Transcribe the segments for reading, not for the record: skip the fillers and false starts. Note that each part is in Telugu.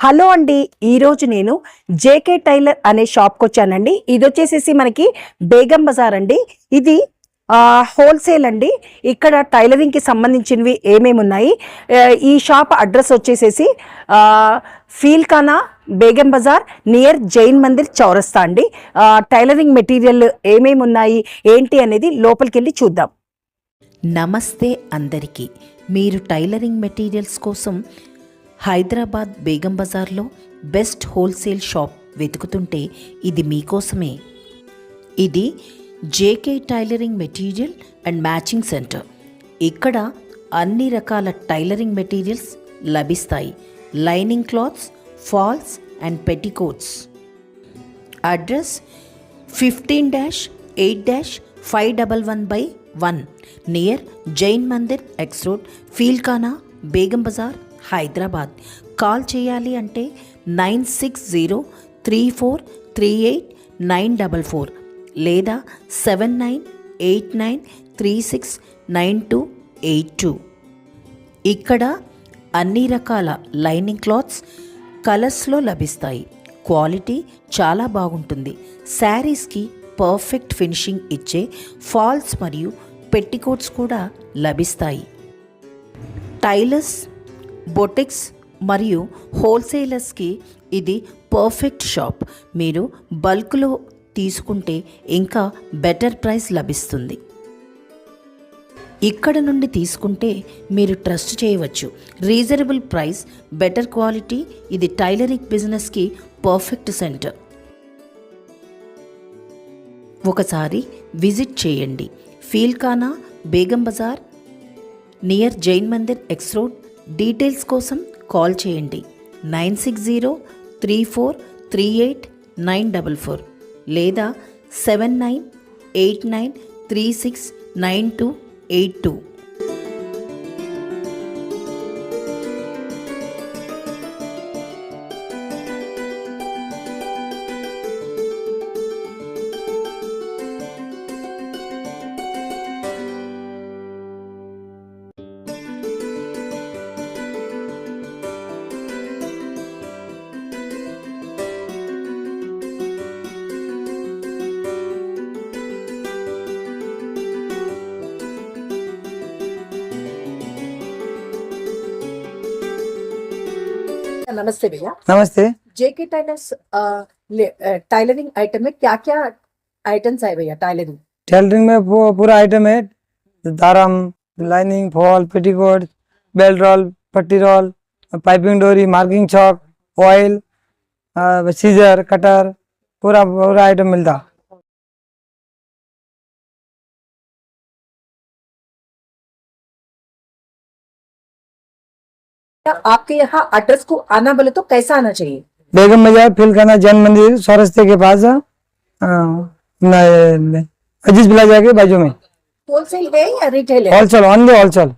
హలో అండి, ఈరోజు నేను జేకే టైలర్ అనే షాప్కి వచ్చానండి. ఇది వచ్చేసేసి మనకి బేగం బజార్ అండి. ఇది హోల్సేల్ అండి. ఇక్కడ టైలరింగ్కి సంబంధించినవి ఏమేమి ఉన్నాయి. ఈ షాప్ అడ్రస్ వచ్చేసేసి ఫీల్ఖానా బేగం బజార్ నియర్ జైన్ మందిర్ చౌరస్తా అండి. టైలరింగ్ మెటీరియల్ ఏమేమి ఉన్నాయి ఏంటి అనేది లోపలికి వెళ్ళి చూద్దాం. నమస్తే అందరికీ. మీరు టైలరింగ్ మెటీరియల్స్ కోసం హైదరాబాద్ బేగం బజార్లో బెస్ట్ హోల్సేల్ షాప్ వెతుకుతుంటే ఇది మీకోసమే. ఇది JK tailoring material and matching centre. ఇక్కడ అన్ని రకాల టైలరింగ్ మెటీరియల్స్ లభిస్తాయి. Lining cloths, falls and petticoats. Address 15-8-511/1 near Jain Mandir X road, Feelkhana, Begum Bazar, Hyderabad. Call చేయాలి అంటే 9603438944 లేదా 7989369282. ఇక్కడ అన్ని రకాల లైనింగ్ క్లాత్స్ కలర్స్లో లభిస్తాయి. క్వాలిటీ చాలా బాగుంటుంది. శారీస్కి పర్ఫెక్ట్ ఫినిషింగ్ ఇచ్చే ఫాల్స్ మరియు పెట్టికోట్స్ కూడా లభిస్తాయి. టైలర్స్, బొటిక్స్ మరియు హోల్సేలర్స్కి ఇది పర్ఫెక్ట్ షాప్. మీరు బల్క్లో తీసుకుంటే ఇంకా బెటర్ ప్రైస్ లభిస్తుంది. ఇక్కడ నుండి తీసుకుంటే మీరు ట్రస్ట్ చేయవచ్చు. Reasonable price, better quality. ఇది టైలరింగ్ బిజినెస్కి పర్ఫెక్ట్ సెంటర్. ఒకసారి విజిట్ చేయండి. Feelkhana Begum Bazar near Jain Mandir X road. Details కోసం కాల్ చేయండి 9603438944 లేదా 7989369282. नमस्ते भैया. नमस्ते. जेके टाइलर्स टाइलरिंग आइटम में क्या क्या आइटम्स है भैया? टेलरिंग में पूरा आइटम है. दारम, lining, fall, petticoat, belt roll, पट्टी रोल, पाइपिंग डोरी, marking chalk, oil, scissor, cutter, पूरा आइटम मिलता. आपके यहाँ एड्रेस को आना बोले तो कैसा आना चाहिए? बेगम बाजार, फील्खाना, जैन मंदिर चौरस्ते के पास अजीज प्लाजा के बाजू में. होलसेल है या रिटेल है? Wholesale, only wholesale.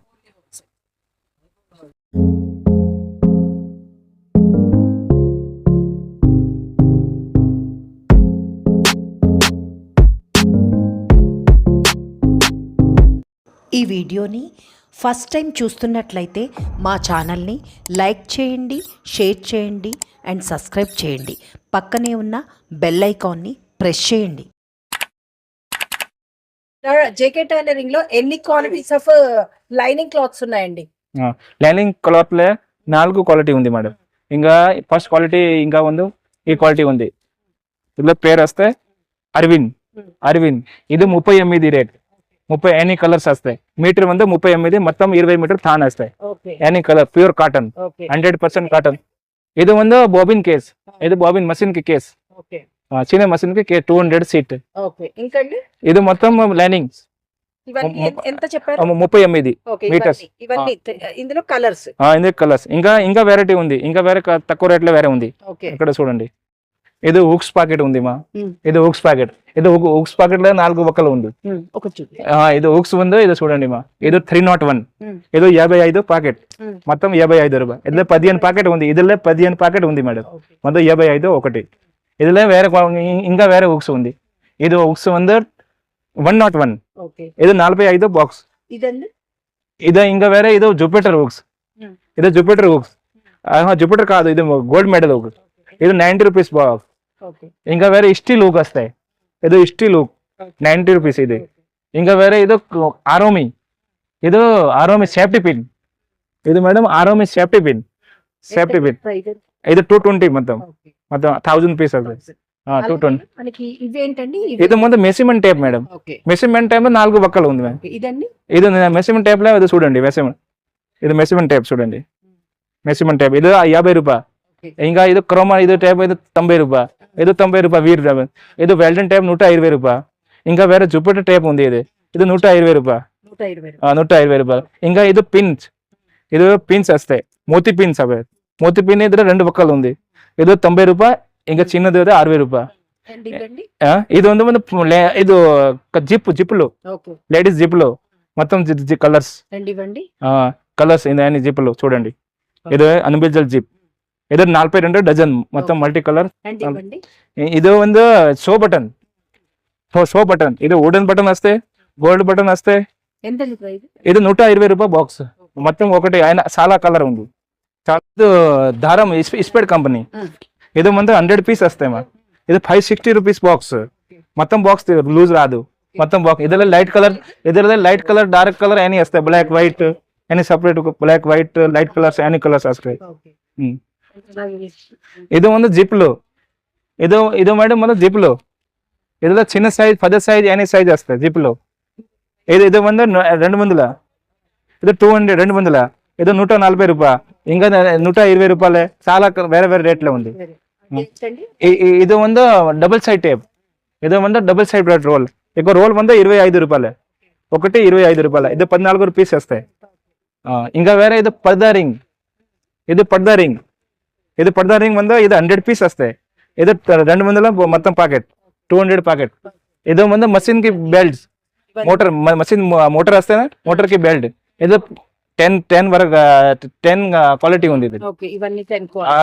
ఈ వీడియోని ఫస్ట్ టైం చూస్తున్నట్లయితే మా ఛానల్ని లైక్ చేయండి, షేర్ చేయండి అండ్ సబ్స్క్రైబ్ చేయండి. పక్కనే ఉన్న బెల్ ఐకాన్ని ప్రెస్ చేయండి. జేకే టైలరింగ్ లో ఎన్ని క్వాలిటీస్ ఆఫ్ లైనింగ్ క్లాత్స్ ఉన్నాయండి? లైనింగ్ క్లాత్ లో 4 క్వాలిటీ ఉంది మేడం. ఇంకా ఫస్ట్ క్వాలిటీ ఇంకా ఉంది, ఈ క్వాలిటీ ఉంది. ఇందులో పేరు వస్తే అరవింద్. ఇది 38 రేట్. 30 ఎనీ కలర్స్ వస్తాయి. మీటర్ 38, మొత్తం 20 మీటర్ థాన్ వస్తాయి. Any colour, pure cotton, 100% cotton. ఇది బాబిన్ కేస్. ఇది బాబిన్ మషిన్ కి కేస్, చిన్న మషిన్ కి 200 సీట్. ఇది మొత్తం లైనింగ్స్ 38 మీటర్స్. ఇందులో కలర్స్, ఇంకా వెరైటీ ఉంది. ఇంకా వేరే తక్కువ రేట్ లో వేరే ఉంది. ఇక్కడ చూడండి. ఇది హుక్స్ ప్యాకెట్ ఉంది మా. ఇది హుక్స్ ప్యాకెట్. ఇది హుక్స్ ప్యాకెట్ లో 4 ఒక్కలు ఉంది. ఇది హుక్స్ ఉంది. ఇది చూడండి మా. ఇది 301. ఇది 55 ప్యాకెట్, మొత్తం 55 రూపాయలు. ఇదిలో 15 ప్యాకెట్ ఉంది. ఇదిలో 15 ప్యాకెట్ ఉంది మేడం. మొత్తం 55 ఒకటి. ఇదిలో వేరే ఇంకా వేరే హుక్స్ ఉంది. ఇది హుక్స్ 101. ఇది 45 బాక్స్. ఇది ఇంకా వేరే. ఇది జూపిటర్ హుక్స్. ఇది జూపిటర్ హుక్స్ జూపిటర్ కాదు, ఇది గోల్డ్ మెడల్ హుక్. ఇది 90 రూపీస్ బాక్స్. ఇంకా వేరే స్టీల్ హుక్ వస్తాయి. ఇది స్టీల్ హుక్ 90 రూపీస్ ఇది. ఇంకా వేరే ఇది ఆరోమి సేఫ్టీ పిన్. ఇది మేడం ఆరోమి సేఫ్టీ పిన్. ఇది 220 మొత్తం 1000 పీస్ అవుతుంది. 220. మనకి ఇవేంటండి? ఇది ముందు measurement tape madam. Measurement tape 4 వక్కలు ఉంది మేడం. ఇదండి ఇది మెషర్మెంట్ టేప్ లో ఇది చూడండి. ఇది మెషర్మెంట్ టేప్ చూడండి. మెషర్మెంట్ టేప్ ఇది 50 రూపాయలు. ఇంకా ఇది క్రోమా ఇది టేప్ ఇది 90 రూపాయలు. ఇది 90 రూపాయలు 20 రూపాయలు. ఇది వెల్డన్ టేప్ 120 రూపాయలు. ఇంకా వేరే జూపిటర్ టేప్ ఉంది. ఇది 120 రూపాయలు. 120 రూపాయలు. ఇంకా ఇది పిన్స్ వస్తాయి, మోతి పిన్స్. అవి మోతి పిన్ ఇది 2 వక్కలు ఉంది. ఇది 90 రూపాయలు. ఇంకా చిన్నది 60 రూపాయలు. ఇది ఉంది ఇది జిప్లు లేడీస్ జిప్లు మొత్తం కలర్స్ ఇది జిప్లు చూడండి. ఇది అన్బిజల్ జిప్. ఇది 42 డజన్ మొత్తం మల్టీ కలర్. ఇది ಒಂದು షో బటన్. ఇది వుడెన్ బటన్ వస్తాయి, గోల్డ్ బటన్ వస్తాయి. ఇది 120 రూపాయలు బాక్స్ మొత్తం. ఒకటి ఆయన చాలా కలర్ ఉంది. చాలా దారం ఇస్పెడ్ కంపెనీ. ఇది మొత్తం 100 పీస్ వస్తాయి మా. ఇది 560 రూపీస్ బాక్స్ మొత్తం. బాక్స్ లూజ్ రాదు మొత్తం బాక్స్. ఇదిలో లైట్ కలర్ డార్క్ కలర్ అని వస్తాయి. బ్లాక్ వైట్ అని separate black white light colours అన్ని కలర్స్ వస్తాయి. ఇది ಒಂದು జిప్లు. ఇది మేడం మన జిప్లు. ఇదిలో చిన్న సైజ్ 10 సైజ్ అనే సైజ్ వస్తాయి జిప్లో. ఇది 200. ఇది 200 200. ఇది 140 రూపాయలు. ఇంకా 120 రూపాయలే. చాలా వేరే వేరే రేట్లో ఉంది. ఇది ಒಂದು డబుల్ సైడ్ టేప్. ఇది ಒಂದು డబుల్ సైడ్ రోల్. ఇక రోల్ 25 రూపాయలే. ఒకటి 25 రూపాయలు. ఇది 14 రూపీస్ వస్తాయి. ఇంకా వేరే ఇది పర్దా రింగ్. ఇది పర్దా రింగ్. ఇది 100 పీస్ వస్తాయి. ఇది 200 మొత్తం ప్యాకెట్ 200 ప్యాకెట్. ఇది మషిన్ కి బెల్ట్ మోటార్ వస్తే మోటార్ కి బెల్ట్. ఇది 10 వరకు 10 క్వాలిటీ ఉంది. ఇది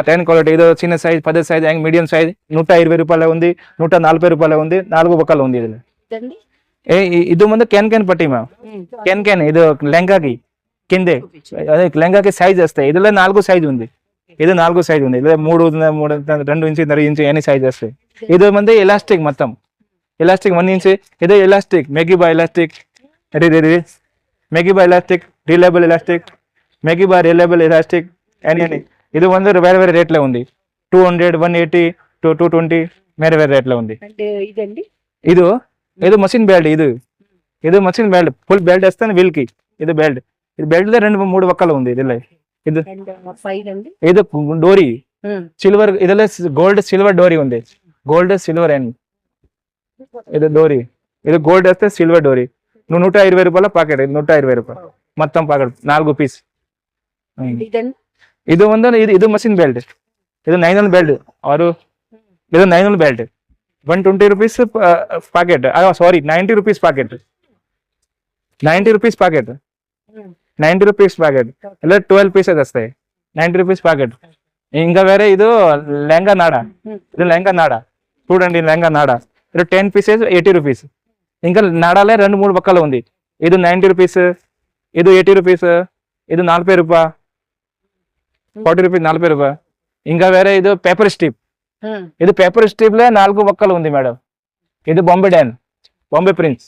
10 క్వాలిటీ. ఇది చిన్న సైజ్ 10 సైజ్ మీడియం సైజ్ 120 రూపాయలు ఉంది. 140 రూపాయలు ఉంది. 4 బొక్కలు ఉంది. ఇది ముందు క్యాన్ పట్టి మా క్యాన్. ఇది లెంగాకి కిందే అదే లెంగాకి సైజ్ వస్తాయి. ఇదిలో 4 సైజ్ ఉంది. ఇది 4 సైజ్ ఉంది. ఇది 3 2 ఇంచు 2.5 ఇంచు అన్ని సైజ్ వస్తాయి. ఇది ముందు ఎలాస్టిక్ మొత్తం. Elastic 1 inch. ఇది ఎలాస్టిక్ మెగిబా ఎలాస్టిక్. మెగిబా ఎలాస్టిక్ రిలయబుల్ ఎలాస్టిక్. మెగిబా రిలయబుల్ ఎలాస్టిక్ అని ఇది వేరే వేరే రేట్లో ఉంది. 200 180 220 వేరే వేరే రేట్లో ఉంది. ఇది మషిన్ బెల్ట్. ఇది మషిన్ బెల్ట్ ఫుల్ బెల్ట్ వస్తాను వీల్ కి. ఇది బెల్ట్. ఇది బెల్ట్ 2-3 వక్కలు ఉంది. ఇది డోరీ సిల్వర్. ఇదిలో గోల్డ్ సిల్వర్ డోరీ ఉంది. గోల్డ్ సిల్వర్ అండ్ ఇది డోరీ. ఇది గోల్డ్ వస్తే సిల్వర్ డోరీ. 120 రూపాయల ప్యాకెట్. 120 రూపాయలు మొత్తం ప్యాకెట్ 4 పీస్. ఇది మషిన్ బెల్ట్. ఇది 9 బెల్ట్. ఇది 9 belt 120 rupees packet. Sorry 90 rupees packet. 90 rupees packet. 90 rupees packet. ఇలా 12 పీసెస్ వస్తాయి. 90 రూపీస్ ప్యాకెట్. ఇంకా వేరే ఇది లెంగా నాడా. ఇది లెంగా నాడా చూడండి. లెంగా నాడా ఇది 10 పీసెస్ 80 రూపీస్. ఇంకా నాడాలే 2-3 పక్కలు ఉంది. ఇది 90 రూపీస్. ఇది 80 రూపీస్. ఇది 40 రూపాయలు. 40 రూపీస్ 40 రూపాయలు. ఇంకా వేరే ఇది పేపర్ స్ట్రిప్. ఇది పేపర్ స్ట్రిప్ లో 4 పక్కలు ఉంది మేడం. ఇది బాంబే ప్రిన్స్.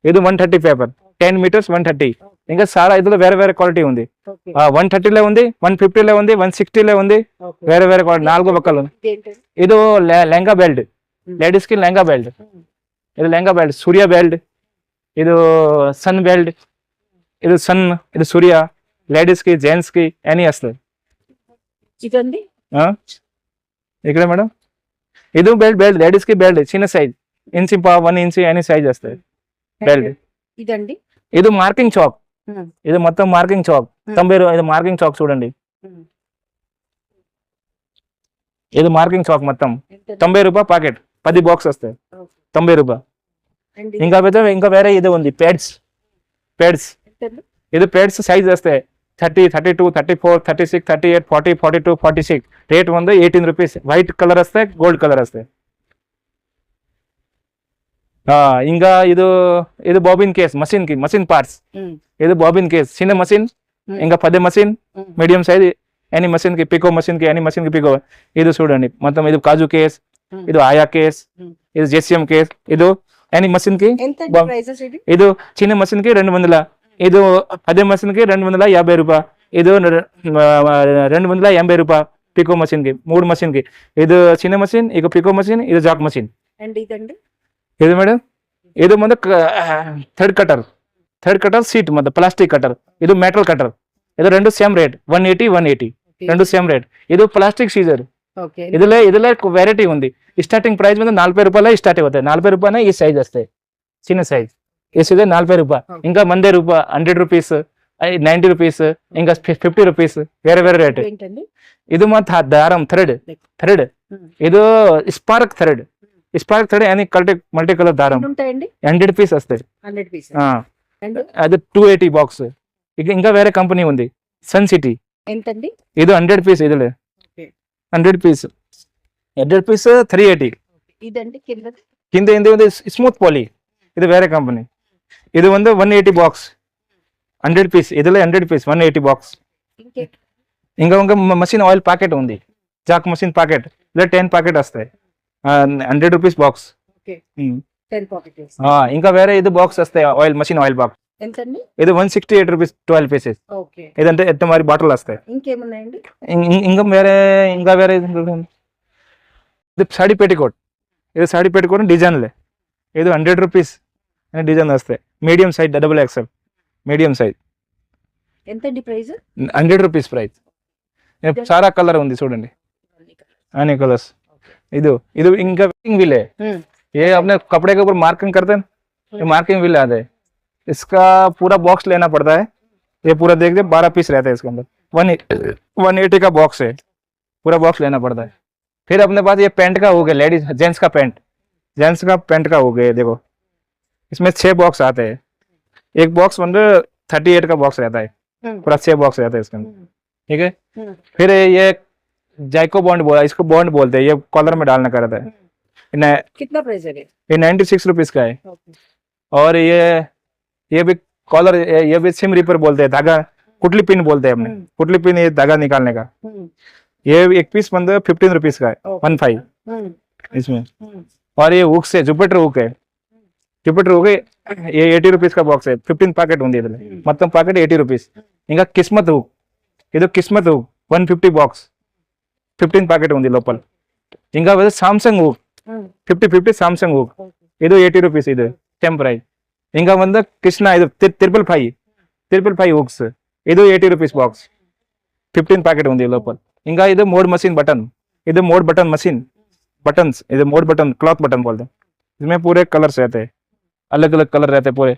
ఇది 130 పేపర్ 10 మీటర్స్ 130. ఇంకా చాలా ఇదిలో వేరే వేరే క్వాలిటీ ఉంది. 130లో ఉంది, 150లో ఉంది, 160లో ఉంది. వేరే వేరే క్వాలిటీ 4 పక్కలు ఉంది. ఇది లెంగా బెల్ట్. లేడీస్ కి లెంగా బెల్ట్. ఇది లెంగా బెల్ట్. సూర్య బెల్ట్. ఇది సన్ బెల్ట్. ఇది సూర్య. లేడీస్ కి జెంట్స్ కి అని వస్తాయి. ఇక్కడ మేడం ఇది బెల్ట్ లేడీస్ కి బెల్ట్ చిన్న సైజ్ 1 ఇంచ్ అని సైజ్ వస్తాయి బెల్ట్. ఇది మార్కింగ్ చాక్. ఇది మొత్తం మార్కింగ్ చాక్ 90. ఇది మార్కింగ్ చాక్ చూడండి. ఇది మార్కింగ్ చాక్ మొత్తం 90 రూపాయలు ప్యాకెట్. 10 బాక్స్ వస్తాయి 90 రూపాయలు. ఇంకా వేరే ఇది ఉంది ప్యాడ్స్. ఇది ప్యాడ్స్ సైజ్ వస్తాయి 30 32 34 36 38 40 42 46. Rate 18 rupees. వైట్ కలర్ వస్తాయి, గోల్డ్ కలర్ వస్తాయి. ఇంకా ఇది బాబిన్ కేస్ మషిన్ పార్ట్స్. ఇది బాబిన్ కేస్ చిన్న మషిన్. ఇంకా 10 machine medium size any machine కి పికో మషిన్ కి ఎనీ మషిన్ కి పికో ఇది చూడండి మొత్తం ఇది కాజు కేస్ ఇది ఆయా కేస్ ఇది జెసిఎం కేస్ ఇది ఎనీ మషిన్ కి ఎంత బా- ప్రైజెస్ ఇది? ఇది చిన్న మషిన్ కి 200 ఇది అదే మషిన్ కి 250 రూపాయ ఇది 280 రూపాయ పికో మషిన్ కి 3 మషిన్ కి ఇది చిన్న మషిన్ ఇక పికో మషిన్ ఇది జాక్ మషిన్ అండ్ ఇదండి ఇది మేడం ఇది ముందు థర్డ్ కటర్ సీట్ మొత్తం ప్లాస్టిక్ కటర్ ఇది మెటల్ కటర్ ఇది రెండు సేమ్ రేట్ 180 రెండు సేమ్ రేట్ ఇది ప్లాస్టిక్ సీజర్ ఓకే ఇదిలో వెరైటీ ఉంది స్టార్టింగ్ ప్రైస్ మీద 40 రూపాయలు స్టార్ట్ అవుతాయి 40 రూపాయనే ఈ సైజ్ వస్తాయి చిన్న సైజ్ ఈ సైజ్ 40 రూపాయ ఇంకా 100 రూపాయ 100 రూపీస్ 90 రూపీస్ ఇంకా 50 రూపీస్ వేరే వేరే రేట్ ఏంటండి? ఇది మా దారం థర్డ్ ఇది స్పార్క్ థర్డ్ అని మల్టీ కలర్ దారం ఎన్ని ఉంటాయండి? 100 పీస్ వస్తాయి 100 పీస్. ఆ, అండ్ అది 280 బాక్స్ ఇంకా వేరే కంపెనీ ఉంది సన్ సిటీ ఎంతండి? ఇది 100 పీస్ ఇదిలే Okay. 100 పీస్ 380 ఇదండి కింద కింద ఏంది ఉంది స్మూత్ పాలీ ఇది వేరే కంపెనీ ఇది ఉంది 180 బాక్స్ 100 పీస్ ఇదిలే 100 పీస్ 180 బాక్స్ ఇంకే ఇంకా మషిన్ ఆయిల్ ప్యాకెట్ ఉంది జాక్ మషిన్ ప్యాకెట్ ఇలా 10 ప్యాకెట్ వస్తాయి 100 రూపీస్ బాక్స్ ఓకే 10 పాకెట్స్. ఇంకా వేరే ఇది బాక్స్ వస్తాయి మషిన్ ఆయిల్ బాక్స్ ఎంతండి? ఇది 168 రూపీస్ 12 పీసెస్ ఓకే. ఇదంటే ఎట్ట మరి బాటిల్ వస్తాయి ఇంకేమున్నాయండి? ఇంకా వేరే ఇది సాడీ పెట్టికోట్ ఇది సాడీ పెట్టికోట్ డిజైన్లే ఇది 100 రూపీస్ అని డిజైన్ వస్తాయి medium size XXL medium size ఎంతండి ప్రైస్? 100 రూపీస్ ప్రైస్ సారా కలర్ ఉంది చూడండి అన్ని కలర్స్ ఇది ఇంకా व्हील है ये अपने कपड़े के ऊपर मार्किंग करते हैं ये मार्किंग व्हील आता है इसका पूरा बॉक्स लेना पड़ता है ये पूरा देख दे 12 पीस रहता है इसके अंदर 180 का बॉक्स है पूरा बॉक्स लेना पड़ता है फिर अपने पास ये पैंट का हो गया लेडीज जेंट्स का पैंट का हो गया देखो इसमें 6 बॉक्स आते हैं एक बॉक्स अंदर 38 का बॉक्स रहता है पूरा 6 बॉक्स रहता है इसके अंदर ठीक है फिर ये जाइको बॉन्ड बोला इसको बॉन्ड बोलते हैं ये कॉलर में डालने का रहता है कितना प्राइस है ये 96 रुपीज का है ओके. और ये भी कॉलर ये भी सिम रिपर बोलते हैं धागा कुटली पिन बोलते हैं हमने कुटली पिन ये धागा निकालने का ये एक पीस बंद 15 रुपीज का है 15 इसमें और ये हुक से जुपिटर हुक है ये 80 रुपीज का बॉक्स है 15 पैकेट ఉంది ఇదిలో మొత్తం ప్యాకెట్ 80 రూపీస్ ఇంకా కిస్మత్ హుక్ ఇది కిస్మత్ హుక్ 150 బాక్స్ 15 ప్యాకెట్ ఉంది లోపల ఇంకా సామ్సంగ్ హుక్ 50 సామ్సంగ్ హుక్ ఇది 80 రూపీస్ ఇది సేమ్ ప్రైస్ ఇంకా ಬಂದ కృష్ణ ఇది 555 హుక్స్ ఇది 80 రూపీస్ బాక్స్ 15 ప్యాకెట్ ఉంది లోపల ఇంకా ఇది మోడ్ मशीन बटन ఇది మోడ్ बटन मशीन बटन्स ఇది మోడ్ बटन क्लॉथ बटन बोलते हैं इसमें पूरे कलर्स रहते हैं अलग अलग कलर रहते हैं पूरे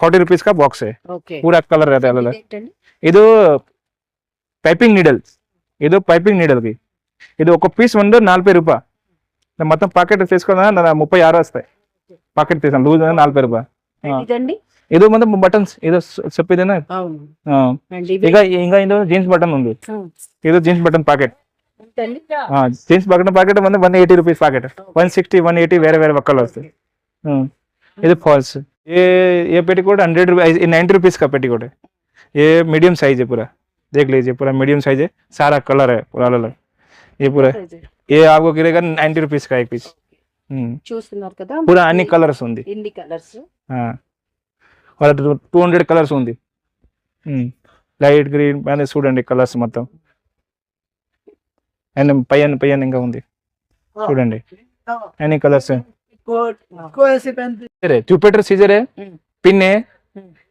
40 रुपीज का बॉक्स है ఓకే. पूरा कलर रहता है अलग अलग ఇదేంటండి? ಇದು పైపింగ్ నీడల్స్ ఇది పైపింగ్ నీడల్ కి ఇది ఒక పీస్ వంద 40 రూపాయ మొత్తం ప్యాకెట్ తీసుకున్నా 36 వస్తాయి ప్యాకెట్ తీసాను లూజ్ 40 రూపాయ ఇదండి? ఇది మొత్తం బటన్స్ ఇది చెప్పేదేనా అవును. అండ్ ఇవి ఇంకా ఇది జీన్స్ బటన్ ఉంది ఇది జీన్స్ బటన్ ప్యాకెట్ ఎంతండి? జీన్స్ బటన్ ప్యాకెట్ వంద 180 రూపీస్ ప్యాకెట్ 160 180 వేరే వేరే ఒక్కలు వస్తాయి ఇది फॉल्स ये पेटीकोट 100 रुपीज 90 रुपीज का पेटीकोट है ये मीडियम साइज है पूरा देख लीजिए पूरा मीडियम साइज है सारा कलर है पूरा अलग ये पूरा ये आपको गिरेगा 90 रुपीज का एक पीस చూస్తున్నారు కదా पूरा अन्य कलर्स ఉంది ఇన్ని కలర్స్. और 200 కలర్స్ ఉంది లైట్ గ్రీన్ అనే చూడండి కలర్స్ మొత్తం అండ్ పైన ఇంకా ఉంది చూడండి అన్ని కలర్స్ जुपिटर सीजर है पिन है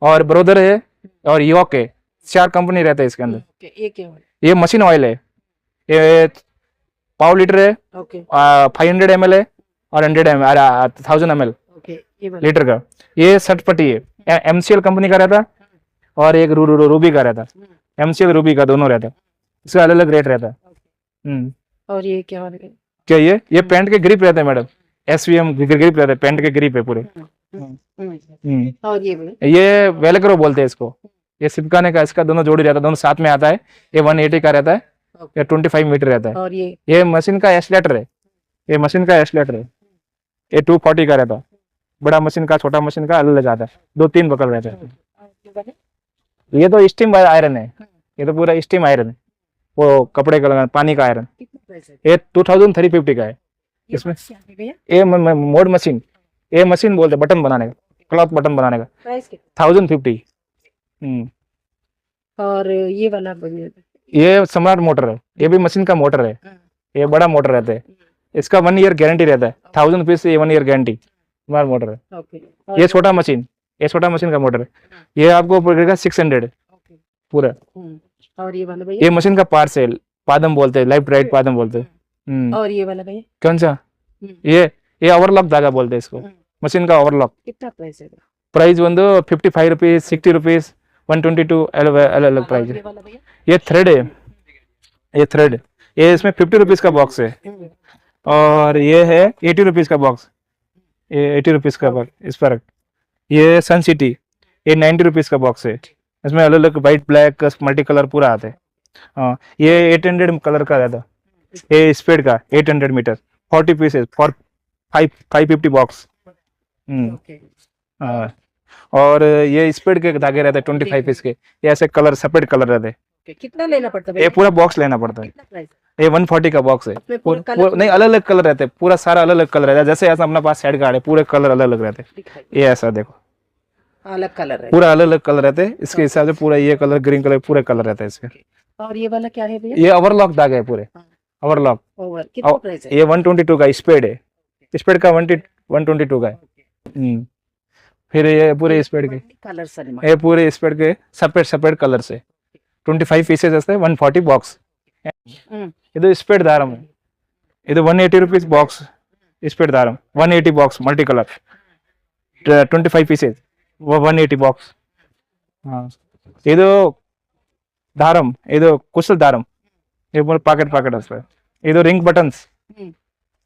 और ब्रोदर है और यॉक है 4 कंपनी रहता है इसके अंदर ఓకే. ఏ కేవలం? ये मशीन ऑयल है ये 1/2 लीटर है ఓకే. 500 ml है और 1000 ml ఓకే. ఇవ్వండి. लीटर का ये 60 पट्टी है MCL कंपनी का रहता और एक रूबी का रहता MCL रूबी का दोनों रहता इसका अलग अलग रेट रहता है और ये क्या वाला है? क्या ये पैंट के ग्रिप रहते हैं मैडम SVM ग्रिप रहते हैं पैंट के ग्रिप है पूरे और ये भी ये वेलक्रो बोलते हैं इसको ये चिपकाने का इसका दोनों जोड़ी रहता है दोनों साथ में आता है ये 180 का रहता है या 25 मीटर रहता है और ये मशीन का एस्लेटर है ये मशीन का एस्लेटर है ये 240 का रहता है बड़ा मशीन का छोटा मशीन का अलग आता है 2-3 बकल रहता है ये तो स्टीम आयरन है ये तो पूरा स्टीम आयरन है वो कपड़े का पानी का आयरन, कितना प्राइस है? ये 2350 का है। ये इसमें box क्या है भैया? ये मोड मशीन, ये मशीन बोलते हैं बटन बनाने का, क्लॉथ बटन बनाने का, प्राइस कितना? 1050। और ये वाला भैया? ये सम्राट मोटर है, ये भी मशीन का मोटर है, ये बड़ा मोटर रहता है, इसका 1 ईयर गारंटी रहता है, 1000 रुपीज से 1 ईयर गारंटी, स्मार्ट मोटर है। ओके। ये छोटा मशीन, ये छोटा मशीन का मोटर है, ये आपको पड़ेगा 600 ओके। पूरा। और ये वाला भैया? ये मशीन का पार्ट है, पादम बोलते हैं, लेफ्ट राइट पादम बोलते हैं। और ये वाला भैया? कौन सा? ये ओवरलॉक धागा बोलते हैं इसको, मशीन का ओवरलॉक। कितना प्राइस है? प्राइस ಒಂದು 55 रुपीज, 60 रुपीज, 122 अलग अलग प्राइस ये है। वाला भैया? ये थ्रेड है, ये थ्रेड, ये इसमें 50 रुपीज का बॉक्स है, और ये है 80 रुपीज का बॉक्स, ये 80 रुपीज का बॉक्स इस पर। ये सन सिटी, ये 90 रुपीज का बॉक्स है, इसमें अलग अलग वाइट ब्लैक मल्टी कलर पूरा आते हैं। हाँ, ये 800 कलर का रहता, ये स्पीड का 800 metre 40 pieces for 550 box. Okay. हाँ, और ये स्पीड के धागे रहते हैं 25 पीस के, ये ऐसे कलर सेपरेट कलर रहते हैं। ओके, कितना लेना पड़ता है ये भैया? पूरा बॉक्स लेना पड़ता है, कितना प्राइस? ये 140 का बॉक्स है। इसमें पूरा कलर नहीं, अलग अलग कलर रहते हैं, पूरा सारा अलग अलग कलर रहता है, जैसे ऐसा अपने पास साइड कार्ड है, पूरे कलर अलग अलग रहते हैं। दिखाई, ये ऐसा देखो, अलग कलर है। पूरा अलग अलग कलर रहते हैं, इसके हिसाब से पूरा ये कलर ग्रीन कलर पूरे कलर रहते हैं इसके। और ये वाला क्या है भैया? ये ओवरलॉक धागे है पूरे, ओवरलॉक। ओवर कितना प्राइस है? ये 122 का स्पेड है, स्पेड का 122 का है। फिर ये पूरे स्पेड के, कलर सर ये पूरे स्पेड के सेपरेट सेपरेट कलर से 25 పీసెస్ వస్తాయి, 140 బాక్స్. ఇది స్పీడ్ దారం, ఇది 180 రూపీస్ బాక్స్ స్పీడ్ దారం, 180 box multi colour 25 pieces 180 box. ಇದು దారం, ಇದು ಕುಶಲ್ దారం, ఇది పాకెట్ పాకెట్ వస్తాయి. ఇది ring buttons,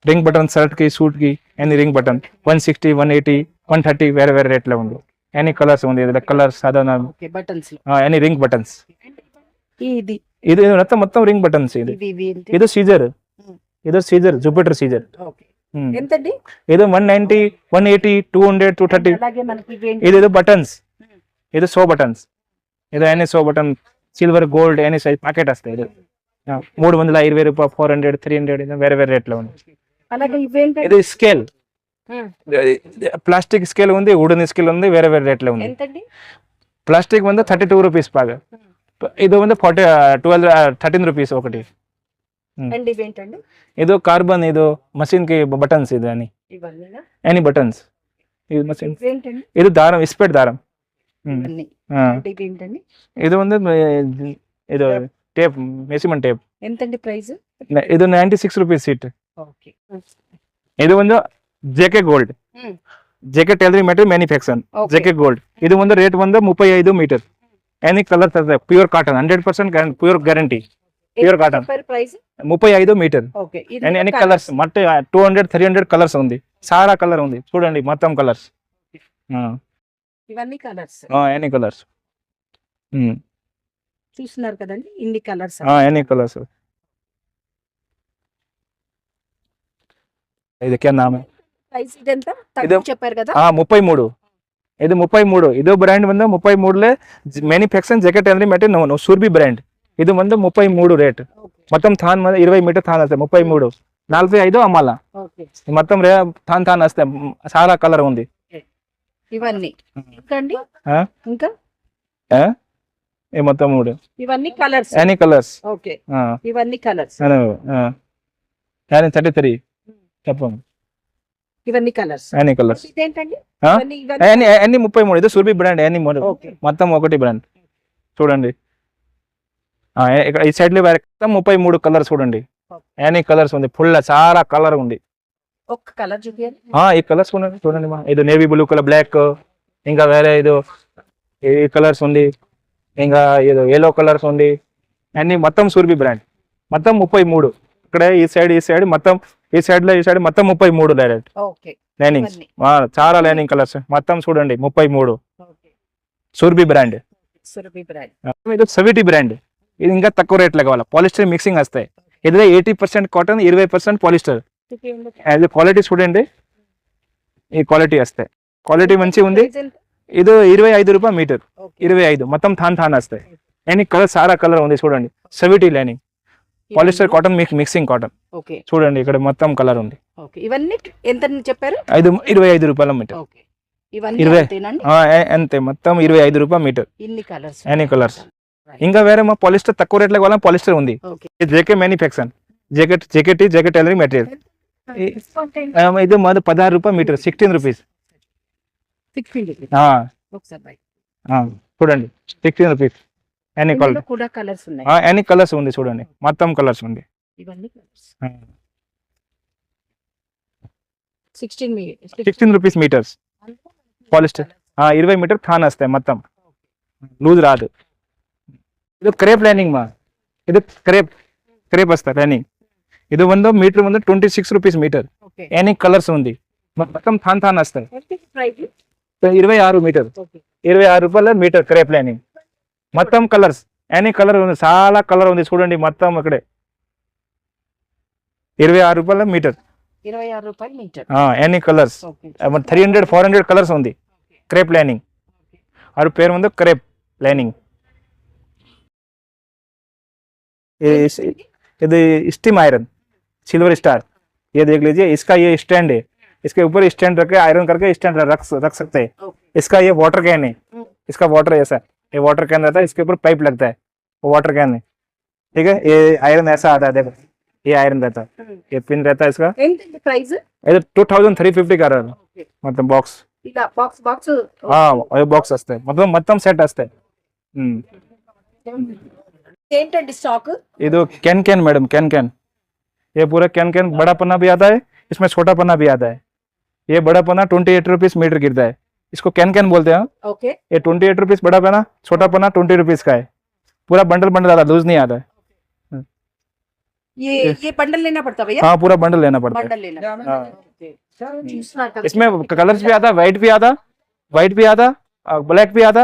ring button shirt కి సూట్ కి ఎనీ రింగ్ బటన్ 160 180 130 వేరే వేరే రేట్లో ఉంది. ఎనీ కలర్స్ ఉంది, ఇది కలర్ సాధారణ బటన్స్ ఎనీ రింగ్ బటన్స్. ఇది ఇది మొత్తం రింగ్ బటన్స్. ఇది సీజర్, ఇది సీజర్ జూపిటర్ సీజర్. ఎంతండి? ఇది 190 180 200 230. అలాగే మనకి ఇది బటన్స్, ఇది 100 బటన్స్, ఇది any 100 button silver gold any size packet వస్తాయి. ఇది 320 రూపాయలు 400 300 వేరే వేరే రేట్లో ఉంది. అలాగే ఇవేంటండి? ఇది స్కేల్, ప్లాస్టిక్ స్కేల్ ఉంది, వుడెన్ స్కేల్ ఉంది, వేరే వేరే రేట్లో ఉంది. ఎంతండి? ప్లాస్టిక్ ಒಂದು 32 రూపీస్ పాగా, ಇದು ಒಂದು 13 రూపీస్ ఒకటి. అండ్ ఇవేంటండి? ಇದು కార్బన్, ಇದು మషిన్ కి బటన్స్, ఇది అని ఇవన్నీనా? Any buttons. ఇది మషిన్, ఇవేంటండి? ఇది దారం స్పెడ్ దారం. ఇవన్నీ ఇవేంటండి? ఇది ಒಂದು ಇದು టేప్, మెజర్మెంట్ టేప్. ఎంతండి ప్రైస్? ಇದು 96 రూపీస్ ಸೀಟ್. ఓకే. ಇದು ಒಂದು JK gold, JK tailoring material manufacture JK gold. ಇದು ಒಂದು ರೇಟ್ ಒಂದು 35 metre, any colour pure cotton 100% pure guarantee, pure cotton. Price 35 metre, okay. Any colours మట్టి 200 300 కలర్స్ ఉంది, సారా కలర్ ఉంది చూడండి, మొత్తం కలర్స్, ఇవన్నీ కలర్స్, ఎనీ కలర్స్ చూస్తున్నారు కదండి, ఇన్ని కలర్స్. Any colours. ఇది క్యా నామ్ హై? ప్రైస్ ఇదెంత తక్కువ చెప్పారు కదా? 33. ఇది 33. ఇదో బ్రాండ్ ಒಂದು 33 ಮ್ಯಾನುಫ್ಯಾಕ್ಚರ್ ಜಾಕೆಟ್ ಅಂದ್ರೆ ಮೆಟೆ ನೋ ಸೂರ್ಬಿ ಬ್ರಾಂಡ್. ಇದು ಒಂದು 33 ರೇಟ್. మొత్తం థాన్ 20 మీటర్ థాన్ వస్తాయి, 33 45 అమ్మాలా. మొత్తం థాన్ వస్తాయి, చాలా కలర్ ఉంది. ఇవన్నీ ఇంకా అండి? ఇంకా ఏ మొత్తం 3 ఇవన్నీ కలర్స్, ఎనీ కలర్స్. ఓకే. ఇవన్నీ కలర్స్, 33 చెప్పండి, ఇవన్నీ కలర్స్, ఎనీ కలర్స్. ఇదేంటండి? ఎన్ని 33. ఇది సూర్బి బ్రాండ్, ఎనీ మొత్తం ఒకటి బ్రాండ్ చూడండి. ఇక్కడ ఈ సైడ్ లో 33 కలర్స్ చూడండి, ఎనీ కలర్స్ ఉంది, ఫుల్ చాలా కలర్ ఉంది. ఒక్క కలర్ చూపించండి. ఈ కలర్స్ చూడండి మా, ఇది నేవీ బ్లూ కలర్, బ్లాక్, ఇంకా వేరే ఇది ఈ కలర్స్ ఉంది, ఇంకా ఏదో ఎల్లో కలర్స్ ఉంది, అన్ని మొత్తం సూర్బి బ్రాండ్. మొత్తం 33. ఇక్కడ ఈ సైడ్ మొత్తం, ఈ సైడ్ లో ఈ సైడ్ మొత్తం 33 డైరెక్ట్ లైనింగ్, చాలా లైనింగ్ కలర్స్ మొత్తం చూడండి 33 సూర్బి బ్రాండ్. ఇది సవిటి బ్రాండ్, ఇది ఇంకా తక్కువ రేట్లో కావాలి, పాలిస్టర్ మిక్సింగ్ వస్తాయి. ఇదిలో 80% కాటన్ 20% పాలిస్టర్. యాజ్ క్వాలిటీ చూడండి, ఈ క్వాలిటీ వస్తాయి, క్వాలిటీ మంచిగా ఉంది. ఇది 25 రూపాయలు మీటర్, 25 మొత్తం థాన్ వస్తాయి. ఎనీ కలర్ సారా కలర్ ఉంది చూడండి, సవిటి lining. Polyester cotton mixing cotton. Okay చూడండి ఇక్కడ మొత్తం కలర్ ఉంది. ఓకే ఇవన్నీ ఎంత చెప్పారు? 25 రూపాయల మీటర్. ఓకే ఇవన్నీ 20 అంతేనండి? అంతే మొత్తం 25 రూపాయల మీటర్. ఇన్ని కలర్స్ ఎనీ కలర్స్. ఇంకా వేరే మా పాలిస్టర్ తక్కువ రేట్ల కావాలని పాలిస్టర్ ఉంది. Okay JK manufacture jacket tailoring material. ఇది మాది 16 రూపాయల మీటర్, 16 రూపీస్. 16 ఒకసారి బై చూడండి 16 రూపీస్. ఎనీ కలర్ కూడా కలర్స్ ఉన్నాయి. ఎనీ కలర్స్ ఉంది చూడండి మొత్తం కలర్స్ ఉంది. ఇవన్నీ colours 16 rupees metres polyester. 20 metre థాన్ వస్తాయి మొత్తం, లూజ్ రాదు. ఇది క్రేప్ లైనింగ్ మా, ఇది క్రేప్ వస్తాయి లైనింగ్. ఇది metre 26 rupees metre. Any colours ఉంది మొత్తం థాన్ వస్తాయి. 26 మీటర్, 26 రూపాయల మీటర్ క్రేప్ లైనింగ్. మొత్తం కలర్స్ ఎనీ కలర్ ఉంది, చాలా కలర్ ఉంది చూడండి మొత్తం ఇక్కడే. 26 రూపాయల మీటర్, 26 రూపాయలు మీటర్. ఎనీ కలర్స్ 300-400 కలర్స్ ఉంది క్రేప్ లైనింగ్. और పేరు ముందు క్రేప్ లైనింగ్. ఇది स्टीम आयरन सिल्वर स्टार, ये देख लीजिए. इसका ये स्टैंड है, इसके ऊपर स्टैंड रख के आयरन करके स्टैंड रख सकते हैं. इसका ये वाटर कैन है, इसका वाटर ऐसा, ये वाटर कैन रहता है, इसके ऊपर पाइप लगता है, वो वाटर कैन है. ठीक है, ये आयरन ऐसा आता है, देखो ये आयरन रहता है, ये पिन रहता है इसका. ప్రైస్ ఇది 2350 का रहा मतलब बॉक्स. ఇలా బాక్స్ ये बॉक्स వస్తాయి మొత్తం సెట్ వస్తాయి. ఏంటండి స్టాక్? ये दो कैन मैडम, कैन ये पूरा कैन बड़ा पन्ना भी आता है, इसमें छोटा पन्ना भी आता है. ये बड़ा पन्ना 28 रुपीस मीटर गिरता है, इसको कैन बोलते हैं. ఓకే ये 28 रुपीस बड़ा पन्ना, छोटा पन्ना 20 रुपीस का है. पूरा बंडल आता है, लूज नहीं आता है. ये बंडल लेना पड़ता भैया? हाँ पूरा बंडल लेना पड़ता है. बंडल लेना. हाँ. ओके इसमें कलर्स भी आता है, व्हाइट भी आता, ब्लैक भी आता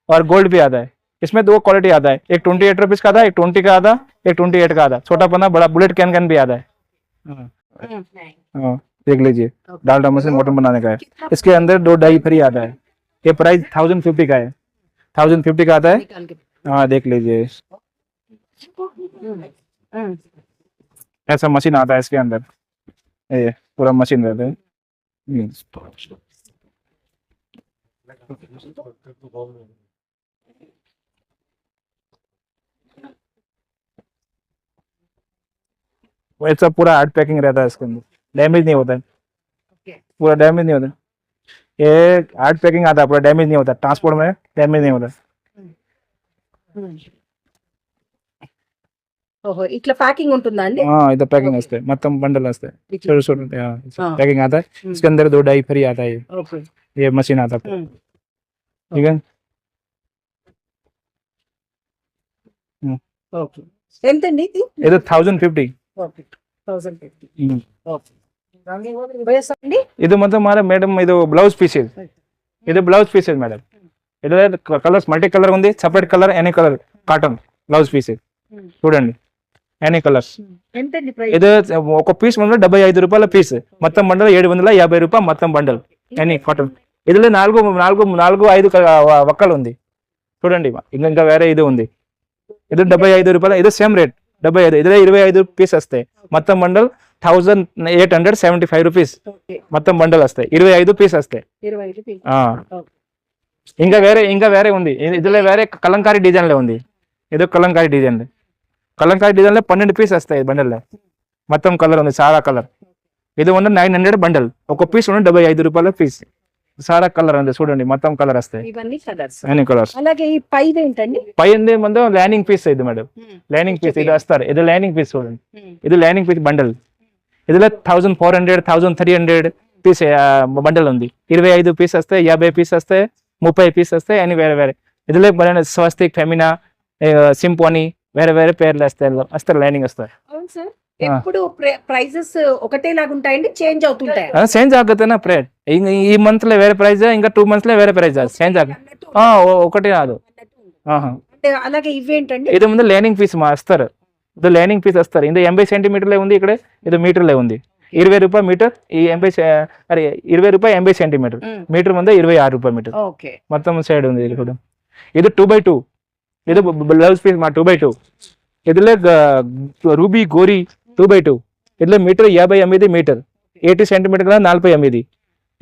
और गोल्ड भी आता है. इसमें 2 क्वालिटी आता है, एक 28 रुपीस का आता है, एक 20 का आता, एक 28 का आता. छोटा पन्ना बड़ा बुलेट कैन भी आता है. देख लीजिए डालडा मशीन मटन बनाने का है. इसके अंदर 2 डाई फ्री आता है. ये प्राइस 1050 का है, 1050 का आता है. निकाल के हाँ देख लीजिए ऐसा मशीन आता है इसके अंदर. ये पूरा मशीन रहता है. वैसा पूरा हार्ड पैकिंग रहता है इसके अंदर, डैमेज नहीं होता है. पूरा डैमेज नहीं होता. ये हार्ड पैकिंग आता है, पूरा डैमेज नहीं होता. ट्रांसपोर्ट में डैमेज नहीं होता. ఓహో ఇట్లా ప్యాకింగ్ ఉంటుందా అండి? हाँ इधर पैकिंग वस्ते मतलब बंडल वस्ते छोटे पैकिंग आता है. इसके अंदर 2 डाई फ्री आता है. ఓకే ये मशीन आता है. ठीक है. ఓకే ఎంతండి ఇది? इधर 1050. ఓకే 1050. ఓకే భయ్యా అండి ಇದು मतलब हमारा मैडम ಇದು ब्लाउज पीसेस, ಇದು ब्लाउज पीसेस मैडम. ಇದು కలర్స్ మల్టీ కలర్ ఉంది, separate colour any colour cotton blouse pieces చూడండి. Any colours. ఎంతండి ప్రైస్? ఇది ఒక పీస్ 75 రూపాయల పీస్, మొత్తం బండల్ 750 రూపాయలు మొత్తం బండల్ ఎనీ కాటన్. ఇదిలో 4-5 వక్కలు ఉంది చూడండి. ఇంకా వేరే ఇది ఉంది, ఇది 75 రూపాయలు. ఇది సేమ్ రేట్ 75. ఇదిలో 25 పీస్ వస్తాయి, మొత్తం బండల్ 1875 రూపీస్ మొత్తం బండల్ వస్తాయి. 25 పీస్ వస్తాయి. 25 పీస్. ఇంకా వేరే ఉంది. ఇదిలో వేరే కలంకారీ డిజైన్ లో ఉంది. ఇది కలంకారీ డిజైన్ లో 12 పీస్ వస్తాయి బండల్లో. మొత్తం కలర్ ఉంది, చాలా కలర్. ఇది 900 బండల్, ఒక పీస్ 75 రూపాయల పీస్. చాలా కలర్ ఉంది చూడండి, మొత్తం కలర్ వస్తాయి. ఇవన్నీ కలర్స్. Any colours. అలాగే ఈ పైది ఏంటండి? పై ముందు లైనింగ్ పీస్ ఇది మేడం, లైనింగ్ పీస్ ఇది వస్తారు. ఇది లైనింగ్ పీస్ చూడండి, ఇది లైనింగ్ పీస్ బండల్. ఇదిలో 1400 1300 పీస్ బండల్ ఉంది. 25 పీస్ వస్తాయి, 50 పీస్ వస్తాయి, 30 పీస్ వస్తాయి అని వేరే. ఇదిలో స్వస్తిక్, ఫెమినా, సింపోనీ వేరే పేర్లు వస్తాయి లైనింగ్ వస్తాయి. అవును సార్. ఎప్పుడు ప్రైజెస్ ఒకటే లాగా ఉంటాయండి, చేంజ్ అవుతుంటాయి? చేంజ్ ఆಗುತ್ತೆ నా ప్రైస్. ఈ మంత్ లో వేరే ప్రైస్, ఇంకా 2 months లో వేరే ప్రైస్ చేంజ్ ఆಗುತ್ತೆ. ఒకటే కాదు. అలాగే ఇవేంటండి? ఇది ముందు లైనింగ్ పీస్ వస్తారు, ఇది లైనింగ్ పీస్ వస్తారు. ఇది 80 సెంటీమీటర్లే ఉంది, ఇక్కడ ఇది మీటర్లే ఉంది. 20 రూపాయలు మీటర్. ఈ 20 రూపాయలు 80 సెంటీమీటర్. మీటర్ ముందు 26 రూపాయలు మీటర్. మొత్తం సైడ్ ఉంది. ఇది 2x2. ఇది బ్లౌజ్ పీస్ మా 2x2. ఇదిలో రూబీ గోరీ 2x2 ఇదిలో మీటర్ 58 మీటర్ 80 సెంటీమీటర్ 48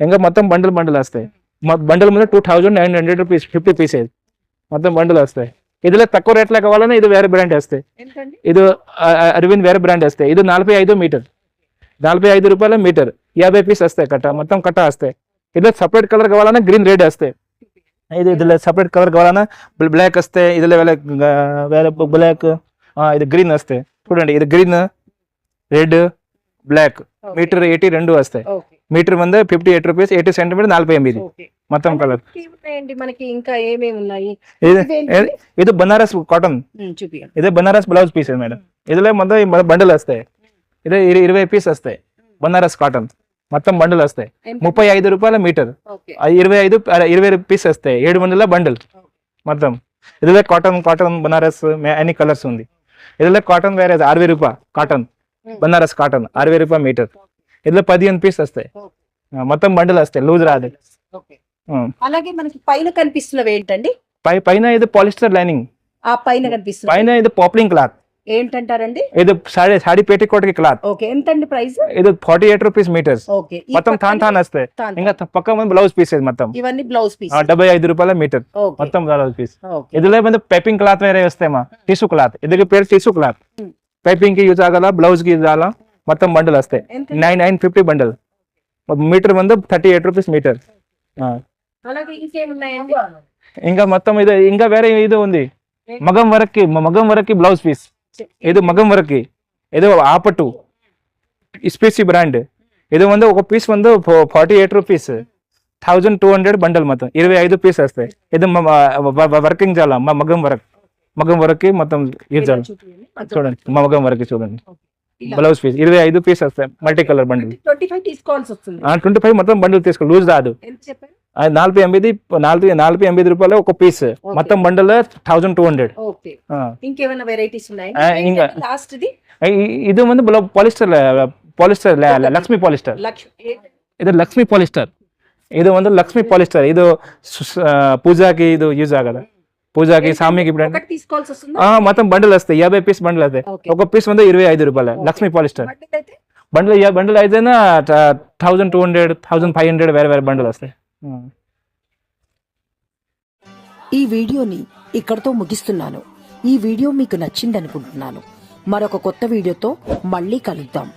ఇంకా మొత్తం బండల్ వస్తాయి. బండల్ మీద 2900 రూపీస్ 50 పీసెస్ మొత్తం బండల్ వస్తాయి. ఇదిలో తక్కువ రేట్లో కావాలన్నా ఇది వేరే బ్రాండ్ వస్తాయి. ఇది అరవింద్ వేరే బ్రాండ్ వస్తాయి. ఇది 45 మీటర్ 45 రూపాయల మీటర్ 50 పీస్ వస్తాయి. కట్ట మొత్తం కట్ట వస్తాయి. ఇదిలో సపరేట్ కలర్ కావాలన్నా గ్రీన్ రెడ్ వస్తాయి. ఇదిలో సపరేట్ కలర్ కావాలన్నా బ్లాక్ వస్తాయి. ఇదిలో వేరే బ్లాక్ ఇది గ్రీన్ వస్తాయి. చూడండి ఇది గ్రీన్ రెడ్ బ్లాక్ మీటర్ 80 రెండు వస్తాయి. మీటర్ మంది 58 రూపీస్ 80 సెంటీమీటర్ 48 మొత్తం కలర్. మనకి ఇంకా ఏమేమి ఉన్నాయి? ఇది బనారస్ కాటన్. ఇదే బనారస్ బ్లౌజ్ పీస్ మేడం. ఇదిలో మొత్తం బండలు వస్తాయి. ఇదే 20 పీస్ వస్తాయి. బనారస్ కాటన్ మొత్తం బండలు వస్తాయి. 35 రూపాయల మీటర్ 20 పీస్ వస్తాయి. 7 బండల బండల్ మొత్తం. ఇదిలో కాటన్ బనారస్ అన్ని కలర్స్ ఉంది. ఇదిలో కాటన్ వేరే 60 రూపాయ కాటన్ బనారస్ కాటన్ 60 రూపాయ మీటర్. ఇదిలో 15 పీస్ వస్తాయి. మొత్తం బండలు వస్తాయి. లూజ్ రాదు. అలాగే మనకి పైన కనిపిస్తున్నవి ఏంటండి? పైన ఇది పాలిస్టర్ లైనింగ్. ఆ పైన కనిపిస్తుంది పైన ఇది పాప్లింగ్ క్లాత్. ఏంటంటారండి? ఇది సాడీ పేటికోట్ కి క్లాత్. ఓకే, ఎంతండి ప్రైస్? ఇది 48 రూపీస్ మీటర్స్. ఓకే, మొత్తం థాన్ వస్తాయి. ఇంకా పక్క బ్లౌజ్ పీసెస్ మొత్తం ఇవన్నీ బ్లౌజ్ పీస్ 75 రూపాయల మీటర్ మొత్తం బ్లౌజ్ పీస్. ఇదిలో పైపింగ్ క్లాత్ వేరే వస్తాయి. Tissue cloth. ఇది పేరు టిష్యూ క్లాత్. పైపింగ్ కి యూజ్ ఆగాల, బ్లౌజ్ కి యూజ్ ఆగాల. మొత్తం బండల్ వస్తాయి. 950 బండల్. మీటర్ మంది 38 రూపీస్ మీటర్. అలాగే ఇంకేమున్నాయండి? ఇంకా మొత్తం ఇది ఇంకా వేరే ఇది ఉంది. మగం వరకు కి బ్లౌజ్ పీస్. ఇది మగం వరకు కి ఇది ఆపట్టు స్పీసీ బ్రాండ్. ఇది వంద ఒక పీస్ 48 రూపీస్ 1200 బండల్ మొత్తం 25 పీస్ వస్తాయి. ఇది వర్కింగ్ చాలా మగం వరకు మొత్తం యూజ్ చేయాలి. చూడండి మగం వరకు చూడండి బ్లౌజ్ పీస్ 25 పీస్ వస్తాయి. మల్టీ కలర్ బండిల్ 25 తీసుకోవాల్సి వస్తుంది. 25 మొత్తం బండిల్ తీసుకో, లూజ్ రాదు. 48 రూపాయలు ఒక పీస్. మొత్తం బండిల్ 1200. ఇంకేమైనా వెరైటీస్ ఉన్నాయి? ఇంకా లాస్ట్ ఇది ముందు పాలిస్టర్ లక్ష్మీ పాలిస్టర్. ఇది లక్ష్మీ పాలిస్టర్. ఇది ಒಂದು ಲಕ್ಷ್ಮಿ ಪಾಲಿಸ್ಟರ್. ಇದು పూజకి ఇది యూజ్ ಆಗಲ್ಲ. పూజకి సామికి మొత్తం బండిల్ వస్తాయి. 50 పీస్ బండిల్ వస్తాయి. ఒక పీస్ 25 రూపాయలు లక్ష్మీ పాలిస్టర్ బండిల్ అయితేనా 1200 1500 వేరే బండిల్ వస్తాయి. ఈ వీడియోని ఇక్కడితో ముగిస్తున్నాను. ఈ వీడియో మీకు నచ్చిందనుకుంటున్నాను. మరొక కొత్త వీడియోతో మళ్ళీ కలుద్దాం.